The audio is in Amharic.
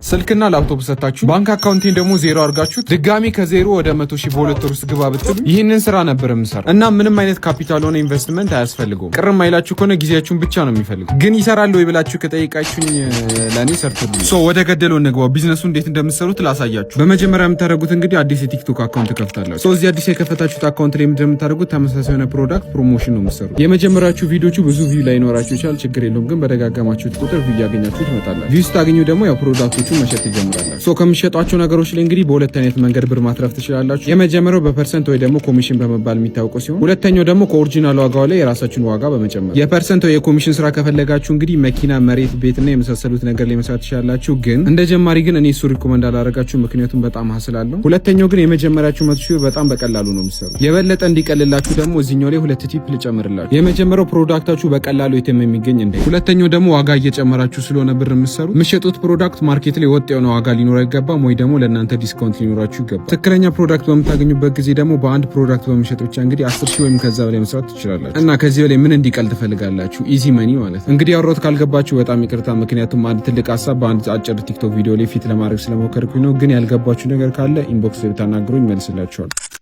ስልክና ላፕቶፕ ሰጣችሁ ባንክ አካውንቴን ደግሞ ዜሮ አድርጋችሁ ድጋሚ ከዜሮ ወደ 100,000 በሁለት ወር ውስጥ ግባ ብትሉ ይህንን ስራ ነበር የምሰራው እና ምንም አይነት ካፒታል ሆነ ኢንቨስትመንት አያስፈልገውም። ቅር ማይላችሁ ከሆነ ጊዜያችሁን ብቻ ነው የሚፈልገው። ግን ይሰራል ወይ ብላችሁ ከጠይቃችሁኝ ለኔ ሰርቶልኝ። ወደ ገደለው እንግባ። ቢዝነሱ እንዴት እንደምትሰሩት ላሳያችሁ። በመጀመሪያ የምታደርጉት እንግዲህ አዲስ የቲክቶክ አካውንት ከፍታላችሁ። እዚህ አዲስ የከፈታችሁት አካውንት ላይ የምታደርጉት ተመሳሳይ የሆነ ፕሮዳክት ፕሮሞሽን ነው የምትሰሩት። የመጀመሪያችሁ ቪዲዮቹ ብዙ ቪው ላይ ኖራችሁ ይችላል፣ ችግር የለውም። ግን በደጋጋማችሁት ቁጥር ቪው ያገኛችሁ ትመጣላችሁ። ቪው ስታገኙ ደግሞ ያው ፕሮዳክቶቹን መሸጥ ይጀምራል። ከሚሸጧቸው ነገሮች ላይ እንግዲህ በሁለት አይነት መንገድ ብር ማትረፍ ትችላላችሁ። የመጀመሪያው በፐርሰንት ወይ ደግሞ ኮሚሽን በመባል የሚታወቀው ሲሆን ሁለተኛው ደግሞ ከኦሪጂናል ዋጋው ላይ የራሳችሁን ዋጋ በመጨመር የፐርሰንት ወይ የኮሚሽን ስራ ከፈለጋችሁ እንግዲህ መኪና፣ መሬት፣ ቤትና የመሳሰሉት ነገር ላይ መስራት ትችላላችሁ። ግን እንደ ጀማሪ ግን እኔ እሱ ሪኮመንድ አላደርጋችሁ፣ ምክንያቱም በጣም ሀስል አለው። ሁለተኛው ግን የመጀመሪያችሁ 100,000 በጣም በቀላሉ ነው የሚሰሩ። የበለጠ እንዲቀልላችሁ ደግሞ እዚህኛው ላይ ሁለት ቲፕ ልጨምርላችሁ። የመጀመሪያው ፕሮዳክታችሁ በቀላሉ የትም የሚገኝ እንደ፣ ሁለተኛው ደግሞ ዋጋ እየጨመራችሁ ስለሆነ ብር የምትሰሩት የምትሸጡት ፕሮዳክት ማርኬት ላይ ወጥ የሆነ ዋጋ ሊኖር አይገባም፣ ወይ ደግሞ ለእናንተ ዲስካውንት ሊኖራችሁ ይገባል። ትክክለኛ ፕሮዳክት በምታገኙበት ጊዜ ደግሞ በአንድ ፕሮዳክት በመሸጥ ብቻ እንግዲህ 10,000 ወይም ከዛ በላይ መስራት ትችላላችሁ። እና ከዚህ በላይ ምን እንዲቀል ትፈልጋላችሁ? ኢዚ መኒ ማለት ነው። እንግዲህ ያወራሁት ካልገባችሁ በጣም ይቅርታ፣ ምክንያቱም አንድ ትልቅ ሀሳብ በአንድ አጭር ቲክቶክ ቪዲዮ ላይ ፊት ለማድረግ ስለሞከርኩኝ ነው። ግን ያልገባችሁ ነገር ካለ ኢንቦክስ ላይ ብታናግሩኝ መልስላችኋል።